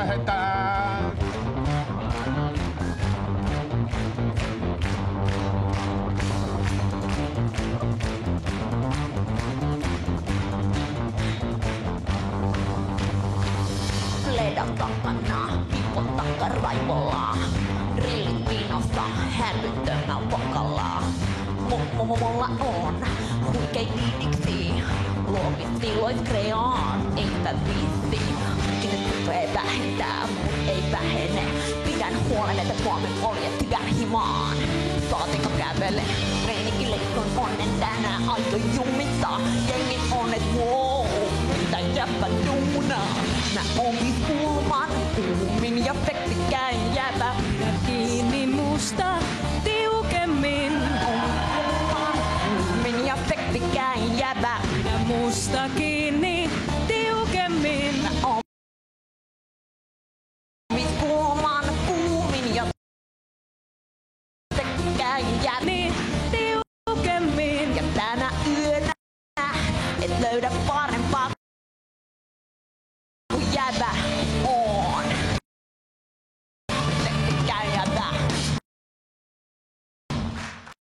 lähetään. Ledan takana, pipot takaraivolla. Rillit vinossa, hälyttömän vokalla. Mulla on huikei diidiksi. Luovin tiloit kreaan, eipä viitti. Kiinnostus vähentää, mut ei vähene. Pidän huolen, että Suomen oljet työn himaan. Saatinko kävele, meininki leikon onnen tänään aito jumissa. Jengin onnet, wow, mitä jäppä duunaa. Mä oon kulman, kuumin ja fektikään jäävä. Kiinni musta tiukemmin. Kuumin ja fektikään jäävä. Pidä musta kiinni tiukemmin. Mä oon kulman, kuumin ja fektikään jäävä. Niin tiukemmin. Ja tänä yönä et löydä parempaa.